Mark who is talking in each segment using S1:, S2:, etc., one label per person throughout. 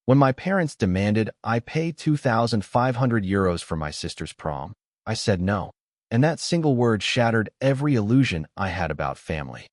S1: When my parents demanded I pay 2,500 euros for my sister's prom, I said no. And that single word shattered every illusion I had about family.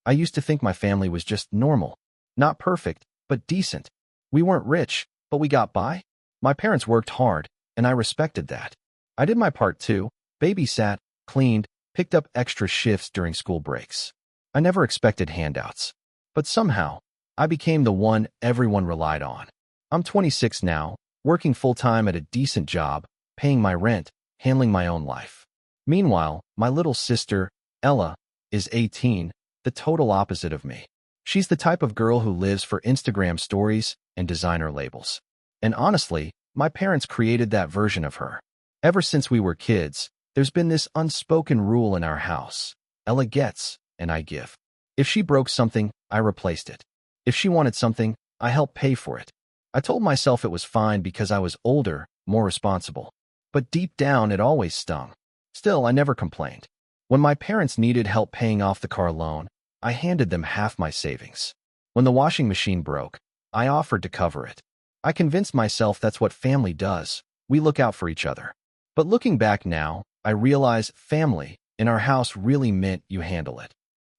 S1: I used to think my family was just normal. Not perfect, but decent. We weren't rich, but we got by. My parents worked hard, and I respected that. I did my part too, babysat, cleaned, picked up extra shifts during school breaks. I never expected handouts. But somehow, I became the one everyone relied on. I'm 26 now, working full-time at a decent job, paying my rent, handling my own life. Meanwhile, my little sister, Ella, is 18, the total opposite of me. She's the type of girl who lives for Instagram stories and designer labels. And honestly, my parents created that version of her. Ever since we were kids, there's been this unspoken rule in our house. Ella gets, and I give. If she broke something, I replaced it. If she wanted something, I helped pay for it. I told myself it was fine because I was older, more responsible. But deep down, it always stung. Still, I never complained. When my parents needed help paying off the car loan, I handed them half my savings. When the washing machine broke, I offered to cover it. I convinced myself that's what family does. We look out for each other. But looking back now, I realize family in our house really meant you handle it.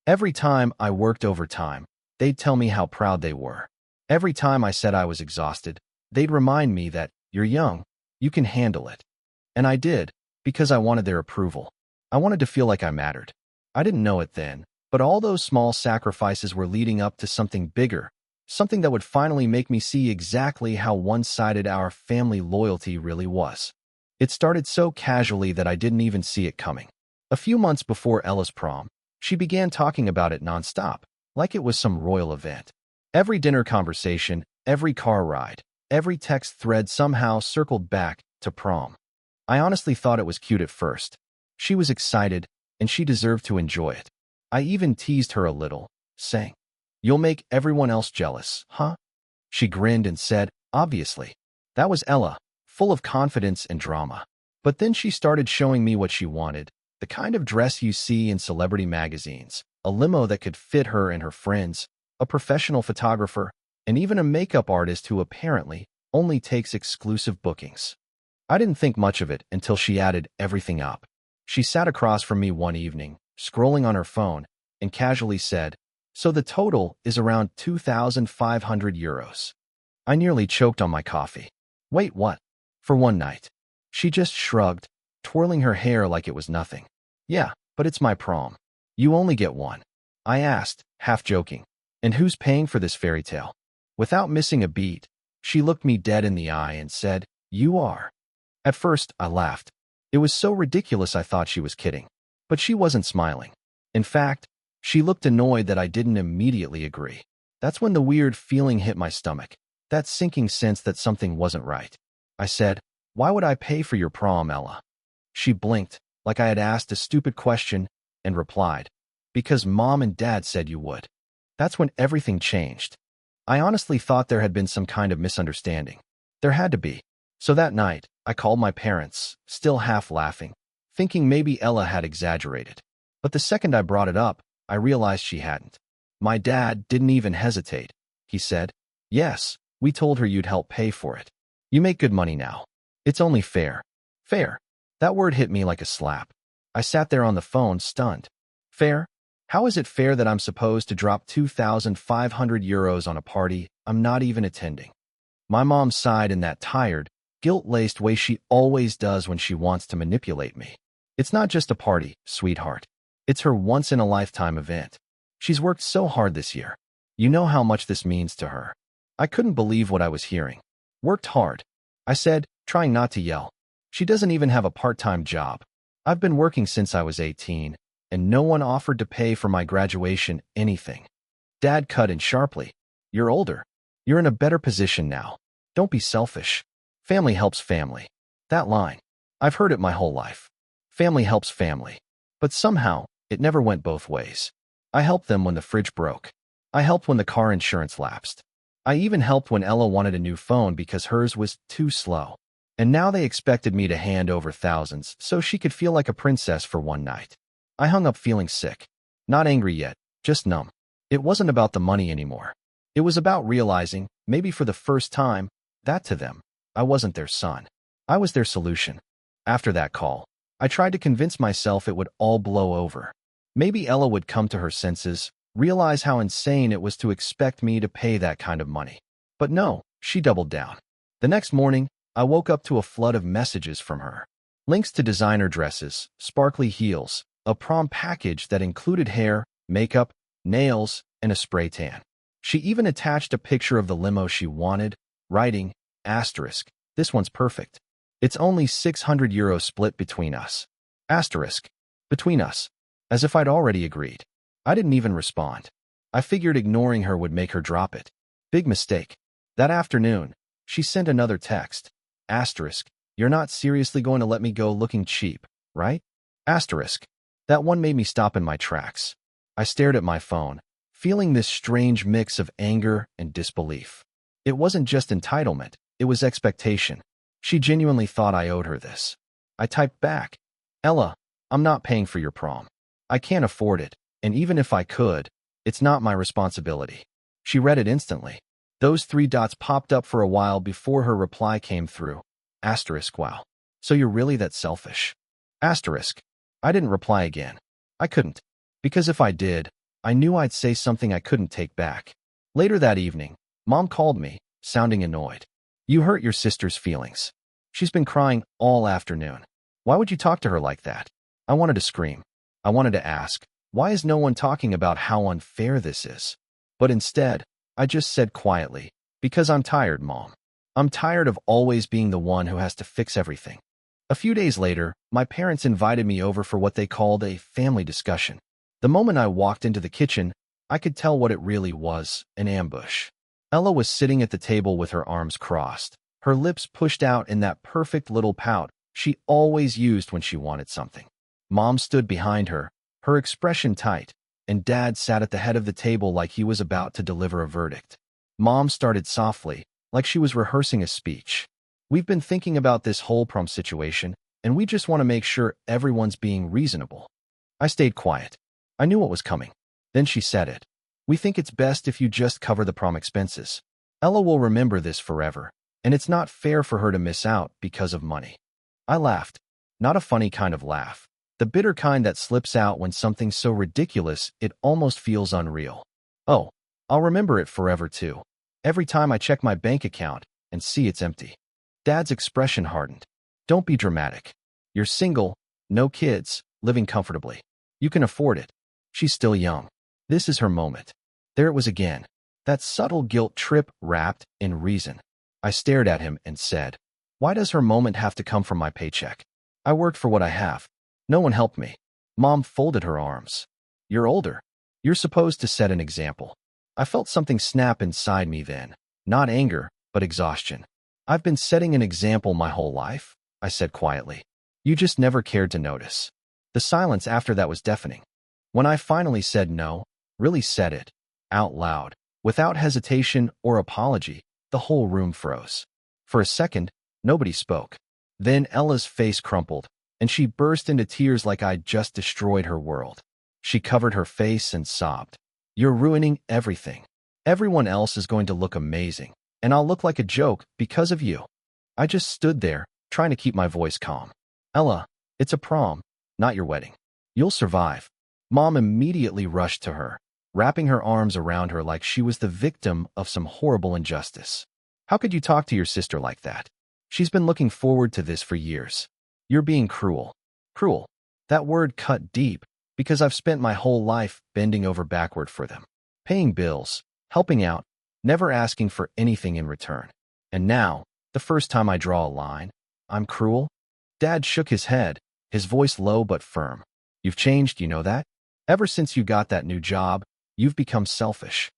S1: Every time I worked overtime, they'd tell me how proud they were. Every time I said I was exhausted, they'd remind me that you're young, you can handle it. And I did, because I wanted their approval. I wanted to feel like I mattered. I didn't know it then, but all those small sacrifices were leading up to something bigger, something that would finally make me see exactly how one-sided our family loyalty really was. It started so casually that I didn't even see it coming. A few months before Ella's prom, she began talking about it nonstop, like it was some royal event. Every dinner conversation, every car ride, every text thread somehow circled back to prom. I honestly thought it was cute at first. She was excited, and she deserved to enjoy it. I even teased her a little, saying, "You'll make everyone else jealous, huh?" She grinned and said, "Obviously." That was Ella, full of confidence and drama. But then she started showing me what she wanted, the kind of dress you see in celebrity magazines, a limo that could fit her and her friends, a professional photographer, and even a makeup artist who apparently only takes exclusive bookings. I didn't think much of it until she added everything up. She sat across from me one evening, scrolling on her phone, and casually said, "So the total is around 2,500 euros. I nearly choked on my coffee. Wait, what? For one night? She just shrugged, twirling her hair like it was nothing. Yeah, but it's my prom. You only get one. I asked, half joking. And who's paying for this fairy tale? Without missing a beat, she looked me dead in the eye and said, "You are." At first, I laughed. It was so ridiculous I thought she was kidding. But she wasn't smiling. In fact, she looked annoyed that I didn't immediately agree. That's when the weird feeling hit my stomach, that sinking sense that something wasn't right. I said, "Why would I pay for your prom, Ella?" She blinked, like I had asked a stupid question, and replied, "Because Mom and Dad said you would." That's when everything changed. I honestly thought there had been some kind of misunderstanding. There had to be. So that night, I called my parents, still half laughing, thinking maybe Ella had exaggerated. But the second I brought it up, I realized she hadn't. My dad didn't even hesitate. He said, "Yes, we told her you'd help pay for it. You make good money now. It's only fair." Fair. That word hit me like a slap. I sat there on the phone, stunned. Fair? How is it fair that I'm supposed to drop 2,500 euros on a party I'm not even attending? My mom sighed in that tired, guilt-laced way she always does when she wants to manipulate me. "It's not just a party, sweetheart. It's her once-in-a-lifetime event. She's worked so hard this year. You know how much this means to her." I couldn't believe what I was hearing. "Worked hard," I said, trying not to yell. "She doesn't even have a part-time job. I've been working since I was 18, and no one offered to pay for my graduation anything." Dad cut in sharply. "You're older. You're in a better position now. Don't be selfish. Family helps family." That line, I've heard it my whole life. Family helps family. But somehow, it never went both ways. I helped them when the fridge broke. I helped when the car insurance lapsed. I even helped when Ella wanted a new phone because hers was too slow. And now they expected me to hand over thousands so she could feel like a princess for one night. I hung up feeling sick. Not angry yet, just numb. It wasn't about the money anymore. It was about realizing, maybe for the first time, That to them, I wasn't their son. I was their solution. After that call, I tried to convince myself it would all blow over. Maybe Ella would come to her senses, realize how insane it was to expect me to pay that kind of money. But no, she doubled down. The next morning, I woke up to a flood of messages from her. Links to designer dresses, sparkly heels, a prom package that included hair, makeup, nails, and a spray tan. She even attached a picture of the limo she wanted, writing, asterisk, this one's perfect. It's only €600 split between us. Asterisk, between us. As if I'd already agreed. I didn't even respond. I figured ignoring her would make her drop it. Big mistake. That afternoon, she sent another text. Asterisk, you're not seriously going to let me go looking cheap, right? Asterisk. That one made me stop in my tracks. I stared at my phone, feeling this strange mix of anger and disbelief. It wasn't just entitlement, it was expectation. She genuinely thought I owed her this. I typed back, Ella, I'm not paying for your prom. I can't afford it, and even if I could, it's not my responsibility. She read it instantly. Those 3 dots popped up for a while before her reply came through. Asterisk, wow. So you're really that selfish? Asterisk. I didn't reply again. I couldn't. Because if I did, I knew I'd say something I couldn't take back. Later that evening, Mom called me, sounding annoyed. You hurt your sister's feelings. She's been crying all afternoon. Why would you talk to her like that? I wanted to scream. I wanted to ask, why is no one talking about how unfair this is? But instead, I just said quietly, because I'm tired, Mom. I'm tired of always being the one who has to fix everything. A few days later, my parents invited me over for what they called a family discussion. The moment I walked into the kitchen, I could tell what it really was, an ambush. Ella was sitting at the table with her arms crossed, her lips pushed out in that perfect little pout she always used when she wanted something. Mom stood behind her, her expression tight, and Dad sat at the head of the table like he was about to deliver a verdict. Mom started softly, like she was rehearsing a speech. We've been thinking about this whole prom situation, and we just want to make sure everyone's being reasonable. I stayed quiet. I knew what was coming. Then she said it. We think it's best if you just cover the prom expenses. Ella will remember this forever, and it's not fair for her to miss out because of money. I laughed. Not a funny kind of laugh. The bitter kind that slips out when something's so ridiculous it almost feels unreal. Oh, I'll remember it forever too. Every time I check my bank account and see it's empty. Dad's expression hardened. Don't be dramatic. You're single, no kids, living comfortably. You can afford it. She's still young. This is her moment. There it was again. That subtle guilt trip wrapped in reason. I stared at him and said, why does her moment have to come from my paycheck? I worked for what I have. No one helped me. Mom folded her arms. You're older. You're supposed to set an example. I felt something snap inside me then. Not anger, but exhaustion. I've been setting an example my whole life, I said quietly. You just never cared to notice. The silence after that was deafening. When I finally said no, really said it, out loud, without hesitation or apology, the whole room froze. For a second, nobody spoke. Then Ella's face crumpled, and she burst into tears like I'd just destroyed her world. She covered her face and sobbed. You're ruining everything. Everyone else is going to look amazing, and I'll look like a joke because of you. I just stood there, trying to keep my voice calm. Ella, it's a prom, not your wedding. You'll survive. Mom immediately rushed to her, wrapping her arms around her like she was the victim of some horrible injustice. How could you talk to your sister like that? She's been looking forward to this for years. You're being cruel. Cruel. That word cut deep, because I've spent my whole life bending over backward for them. Paying bills, helping out, never asking for anything in return. And now, the first time I draw a line, I'm cruel? Dad shook his head, his voice low but firm. You've changed, you know that? Ever since you got that new job, you've become selfish.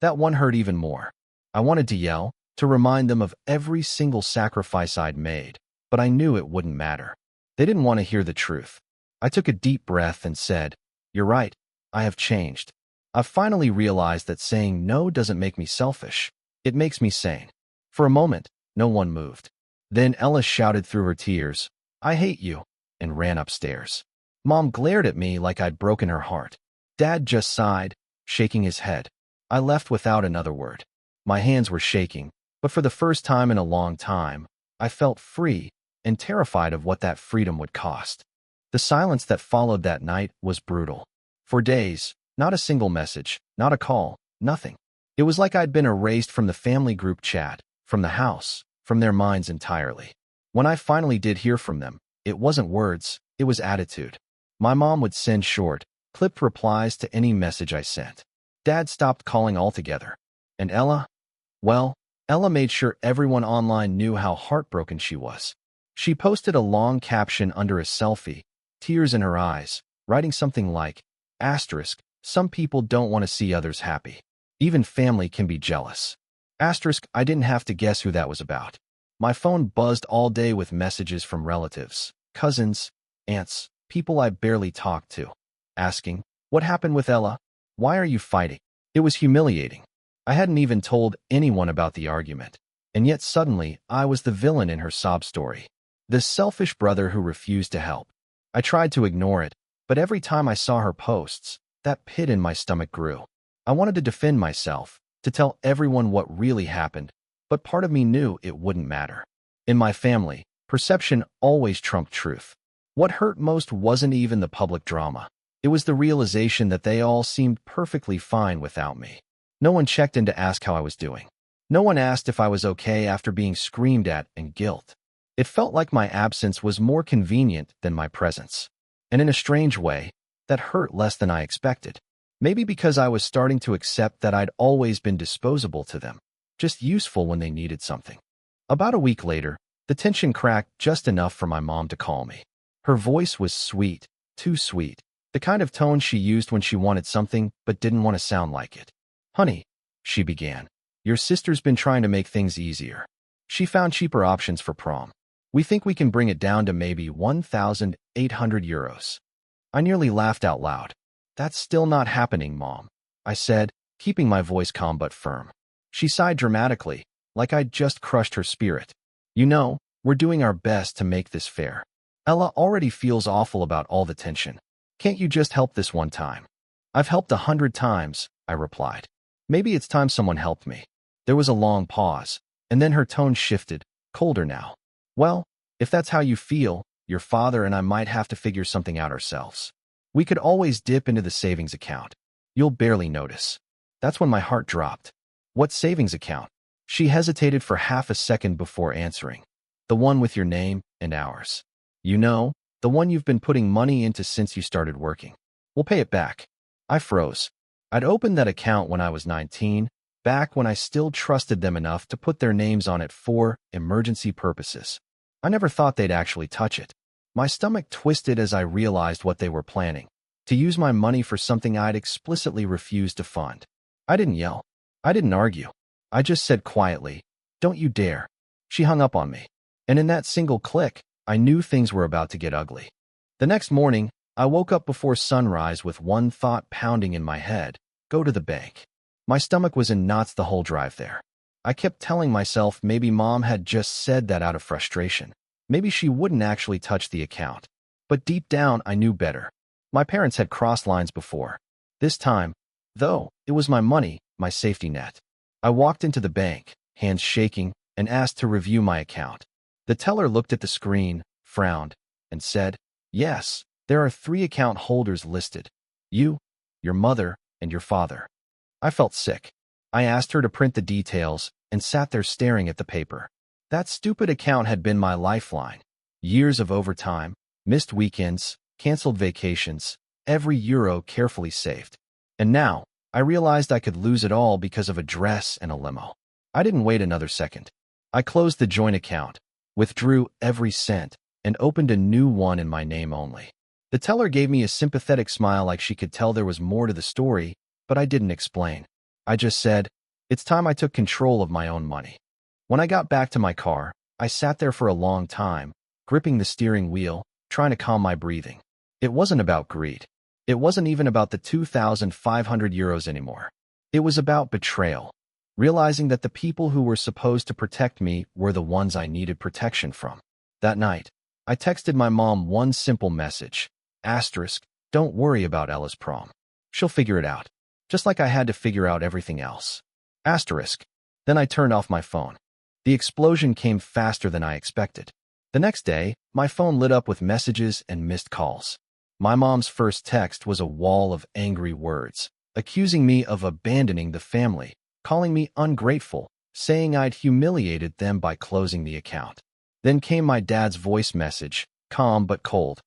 S1: That one hurt even more. I wanted to yell, to remind them of every single sacrifice I'd made, but I knew it wouldn't matter. They didn't want to hear the truth. I took a deep breath and said, you're right, I have changed. I've finally realized that saying no doesn't make me selfish. It makes me sane. For a moment, no one moved. Then Ella shouted through her tears, I hate you, and ran upstairs. Mom glared at me like I'd broken her heart. Dad just sighed, shaking his head. I left without another word. My hands were shaking, But for the first time in a long time, I felt free and terrified of what that freedom would cost. The silence that followed that night was brutal. For days, not a single message, not a call, nothing. It was like I'd been erased from the family group chat, from the house, from their minds entirely. When I finally did hear from them, it wasn't words, it was attitude. My mom would send short, clipped replies to any message I sent. Dad stopped calling altogether. And Ella? Well, Ella made sure everyone online knew how heartbroken she was. She posted a long caption under a selfie, tears in her eyes, writing something like, asterisk, some people don't want to see others happy. Even family can be jealous. Asterisk, I didn't have to guess who that was about. My phone buzzed all day with messages from relatives, cousins, aunts, people I barely talked to, asking, what happened with Ella? Why are you fighting? It was humiliating. I hadn't even told anyone about the argument, and yet suddenly I was the villain in her sob story. This selfish brother who refused to help. I tried to ignore it, but every time I saw her posts, that pit in my stomach grew. I wanted to defend myself, to tell everyone what really happened, but part of me knew it wouldn't matter. In my family, perception always trumped truth. What hurt most wasn't even the public drama. It was the realization that they all seemed perfectly fine without me. No one checked in to ask how I was doing. No one asked if I was okay after being screamed at and guilt. It felt like my absence was more convenient than my presence. And in a strange way, that hurt less than I expected. Maybe because I was starting to accept that I'd always been disposable to them, just useful when they needed something. About a week later, the tension cracked just enough for my mom to call me. Her voice was sweet, too sweet, the kind of tone she used when she wanted something but didn't want to sound like it. Honey, she began, your sister's been trying to make things easier. She found cheaper options for prom. We think we can bring it down to maybe 1,800 euros. I nearly laughed out loud. That's still not happening, Mom, I said, keeping my voice calm but firm. She sighed dramatically, like I'd just crushed her spirit. You know, we're doing our best to make this fair. Ella already feels awful about all the tension. Can't you just help this one time? I've helped 100 times, I replied. Maybe it's time someone helped me. There was a long pause, and then her tone shifted, colder now. Well, if that's how you feel, your father and I might have to figure something out ourselves. We could always dip into the savings account. You'll barely notice. That's when my heart dropped. What savings account? She hesitated for half a second before answering. The one with your name and ours. You know, the one you've been putting money into since you started working. We'll pay it back. I froze. I'd opened that account when I was 19, back when I still trusted them enough to put their names on it for emergency purposes. I never thought they'd actually touch it. My stomach twisted as I realized what they were planning, to use my money for something I'd explicitly refused to fund. I didn't yell. I didn't argue. I just said quietly, don't you dare. She hung up on me. And in that single click, I knew things were about to get ugly. The next morning, I woke up before sunrise with one thought pounding in my head, go to the bank. My stomach was in knots the whole drive there. I kept telling myself maybe Mom had just said that out of frustration. Maybe she wouldn't actually touch the account. But deep down, I knew better. My parents had crossed lines before. This time, though, it was my money, my safety net. I walked into the bank, hands shaking, and asked to review my account. The teller looked at the screen, frowned, and said, yes, there are 3 account holders listed. You, your mother, and your father. I felt sick. I asked her to print the details and sat there staring at the paper. That stupid account had been my lifeline. Years of overtime, missed weekends, canceled vacations, every euro carefully saved. And now, I realized I could lose it all because of a dress and a limo. I didn't wait another second. I closed the joint account, withdrew every cent, and opened a new one in my name only. The teller gave me a sympathetic smile like she could tell there was more to the story, but I didn't explain. I just said, it's time I took control of my own money. When I got back to my car, I sat there for a long time, gripping the steering wheel, trying to calm my breathing. It wasn't about greed. It wasn't even about the 2,500 euros anymore. It was about betrayal, realizing that the people who were supposed to protect me were the ones I needed protection from. That night, I texted my mom one simple message, asterisk, don't worry about Ella's prom. She'll figure it out, just like I had to figure out everything else. Asterisk. Then I turned off my phone. The explosion came faster than I expected. The next day, my phone lit up with messages and missed calls. My mom's first text was a wall of angry words, accusing me of abandoning the family, calling me ungrateful, saying I'd humiliated them by closing the account. Then came my dad's voice message, calm but cold.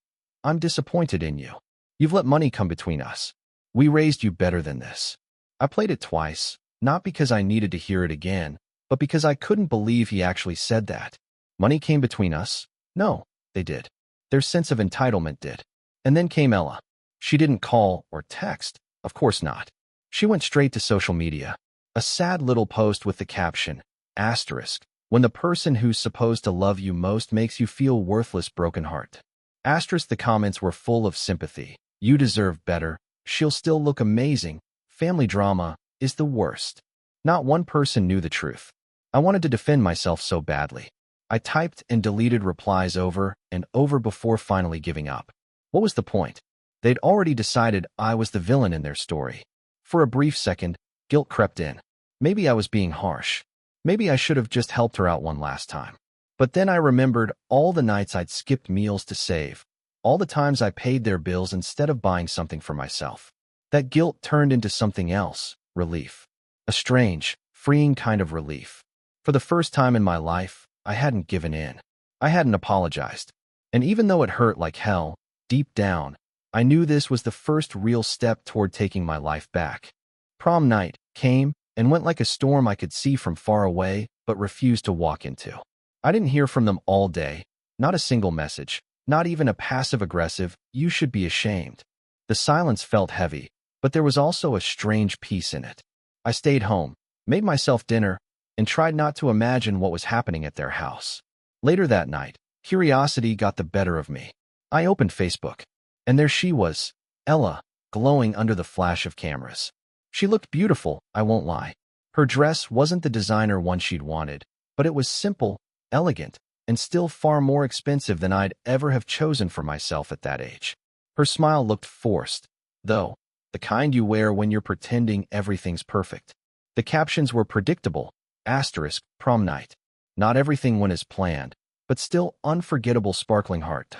S1: I'm disappointed in you. You've let money come between us. We raised you better than this. I played it twice, not because I needed to hear it again, but because I couldn't believe he actually said that. Money came between us? No, they did. Their sense of entitlement did. And then came Ella. She didn't call or text. Of course not. She went straight to social media. A sad little post with the caption, asterisk, when the person who's supposed to love you most makes you feel worthless, broken heart. Asterisk, the comments were full of sympathy. You deserve better. She'll still look amazing. Family drama is the worst. Not one person knew the truth. I wanted to defend myself so badly. I typed and deleted replies over and over before finally giving up. What was the point? They'd already decided I was the villain in their story. For a brief second, guilt crept in. Maybe I was being harsh. Maybe I should have just helped her out one last time. But then I remembered all the nights I'd skipped meals to save, all the times I paid their bills instead of buying something for myself. That guilt turned into something else, relief. A strange, freeing kind of relief. For the first time in my life, I hadn't given in. I hadn't apologized. And even though it hurt like hell, deep down, I knew this was the first real step toward taking my life back. Prom night came and went like a storm I could see from far away but refused to walk into. I didn't hear from them all day, not a single message, not even a passive-aggressive, "You should be ashamed." The silence felt heavy, but there was also a strange peace in it. I stayed home, made myself dinner, and tried not to imagine what was happening at their house. Later that night, curiosity got the better of me. I opened Facebook, and there she was, Ella, glowing under the flash of cameras. She looked beautiful, I won't lie. Her dress wasn't the designer one she'd wanted, but it was simple, elegant, and still far more expensive than I'd ever have chosen for myself at that age. Her smile looked forced, though, the kind you wear when you're pretending everything's perfect. The captions were predictable, asterisk, prom night. Not everything went as planned, but still unforgettable, sparkling heart.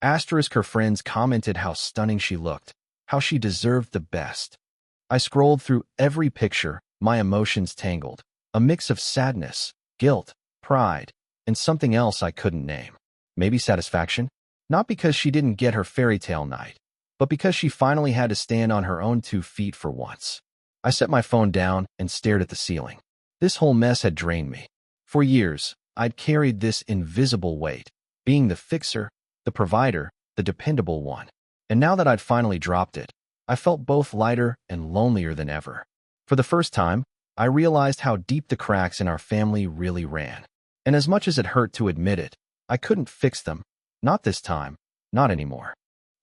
S1: Asterisk, her friends commented how stunning she looked, how she deserved the best. I scrolled through every picture, my emotions tangled, a mix of sadness, guilt, pride, and something else I couldn't name. Maybe satisfaction? Not because she didn't get her fairy tale night, but because she finally had to stand on her own 2 feet for once. I set my phone down and stared at the ceiling. This whole mess had drained me. For years, I'd carried this invisible weight, being the fixer, the provider, the dependable one. And now that I'd finally dropped it, I felt both lighter and lonelier than ever. For the first time, I realized how deep the cracks in our family really ran. And as much as it hurt to admit it, I couldn't fix them. Not this time. Not anymore.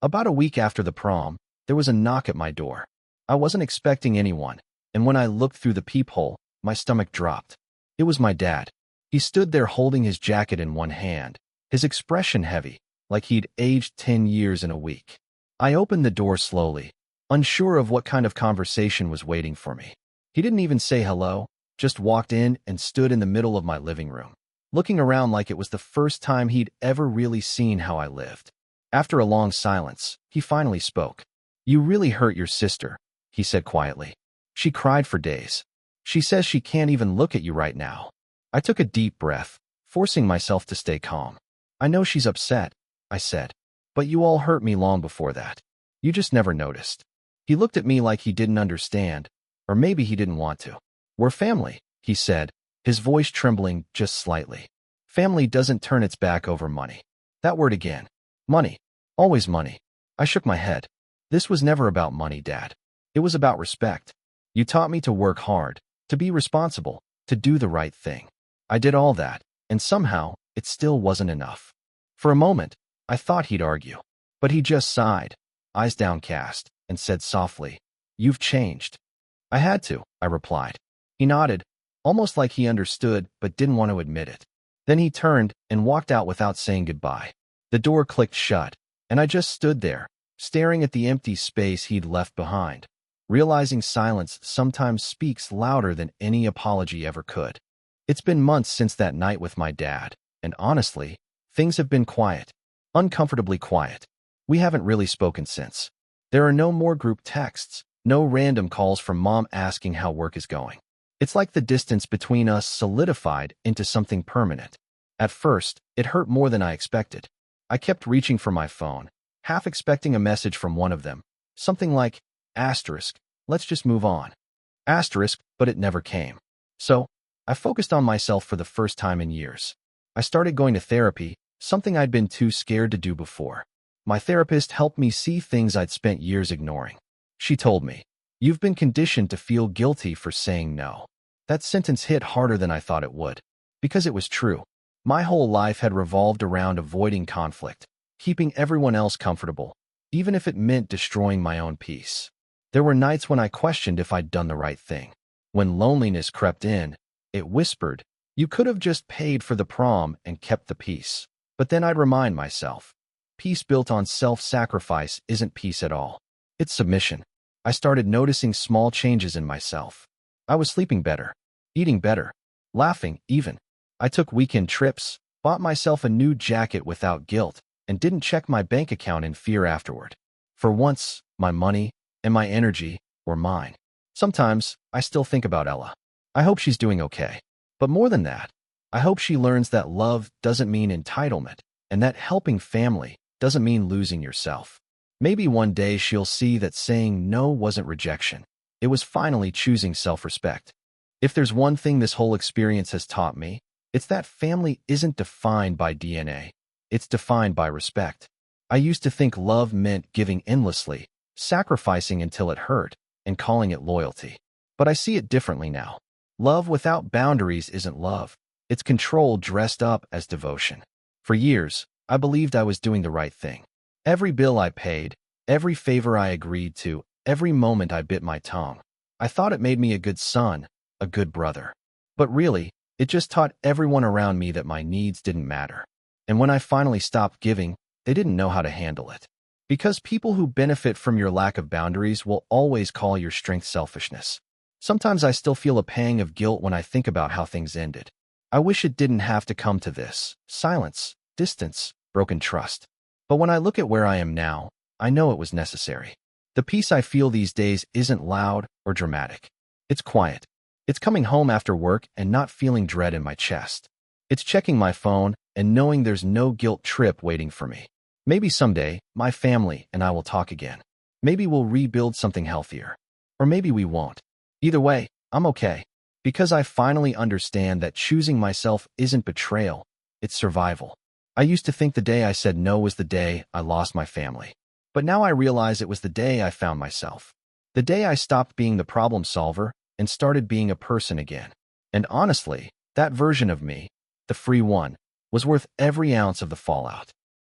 S1: About a week after the prom, there was a knock at my door. I wasn't expecting anyone, and when I looked through the peephole, my stomach dropped. It was my dad. He stood there holding his jacket in one hand, his expression heavy, like he'd aged 10 years in a week. I opened the door slowly, unsure of what kind of conversation was waiting for me. He didn't even say hello, just walked in and stood in the middle of my living room, looking around like it was the first time he'd ever really seen how I lived. After a long silence, he finally spoke. "You really hurt your sister," he said quietly. "She cried for days. She says she can't even look at you right now." I took a deep breath, forcing myself to stay calm. "I know she's upset," I said, "but you all hurt me long before that. You just never noticed." He looked at me like he didn't understand, or maybe he didn't want to. "We're family," he said, his voice trembling just slightly. "Family doesn't turn its back over money." That word again. Money. Always money. I shook my head. "This was never about money, Dad. It was about respect. You taught me to work hard, to be responsible, to do the right thing. I did all that, and somehow, it still wasn't enough." For a moment, I thought he'd argue, but he just sighed, eyes downcast, and said softly, "You've changed." "I had to," I replied. He nodded, almost like he understood but didn't want to admit it. Then he turned and walked out without saying goodbye. The door clicked shut, and I just stood there, staring at the empty space he'd left behind, realizing silence sometimes speaks louder than any apology ever could. It's been months since that night with my dad, and honestly, things have been quiet. Uncomfortably quiet. We haven't really spoken since. There are no more group texts, no random calls from mom asking how work is going. It's like the distance between us solidified into something permanent. At first, it hurt more than I expected. I kept reaching for my phone, half expecting a message from one of them. Something like, asterisk, let's just move on. Asterisk, but it never came. So, I focused on myself for the first time in years. I started going to therapy, something I'd been too scared to do before. My therapist helped me see things I'd spent years ignoring. She told me, "You've been conditioned to feel guilty for saying no." That sentence hit harder than I thought it would. Because it was true. My whole life had revolved around avoiding conflict, keeping everyone else comfortable, even if it meant destroying my own peace. There were nights when I questioned if I'd done the right thing. When loneliness crept in, it whispered, "You could have just paid for the prom and kept the peace." But then I'd remind myself, peace built on self-sacrifice isn't peace at all. It's submission. I started noticing small changes in myself. I was sleeping better, eating better, laughing even. I took weekend trips, bought myself a new jacket without guilt, and didn't check my bank account in fear afterward. For once, my money and my energy were mine. Sometimes, I still think about Ella. I hope she's doing okay. But more than that, I hope she learns that love doesn't mean entitlement, and that helping family doesn't mean losing yourself. Maybe one day she'll see that saying no wasn't rejection. It was finally choosing self-respect. If there's one thing this whole experience has taught me, it's that family isn't defined by DNA. It's defined by respect. I used to think love meant giving endlessly, sacrificing until it hurt, and calling it loyalty. But I see it differently now. Love without boundaries isn't love. It's control dressed up as devotion. For years, I believed I was doing the right thing. Every bill I paid, every favor I agreed to, every moment I bit my tongue. I thought it made me a good son, a good brother. But really, it just taught everyone around me that my needs didn't matter. And when I finally stopped giving, they didn't know how to handle it. Because people who benefit from your lack of boundaries will always call your strength selfishness. Sometimes I still feel a pang of guilt when I think about how things ended. I wish it didn't have to come to this. Silence, distance, broken trust. But when I look at where I am now, I know it was necessary. The peace I feel these days isn't loud or dramatic. It's quiet. It's coming home after work and not feeling dread in my chest. It's checking my phone and knowing there's no guilt trip waiting for me. Maybe someday, my family and I will talk again. Maybe we'll rebuild something healthier. Or maybe we won't. Either way, I'm okay. Because I finally understand that choosing myself isn't betrayal, it's survival. I used to think the day I said no was the day I lost my family. But now I realize it was the day I found myself. The day I stopped being the problem solver and started being a person again. And honestly, that version of me, the free one, was worth every ounce of the fallout.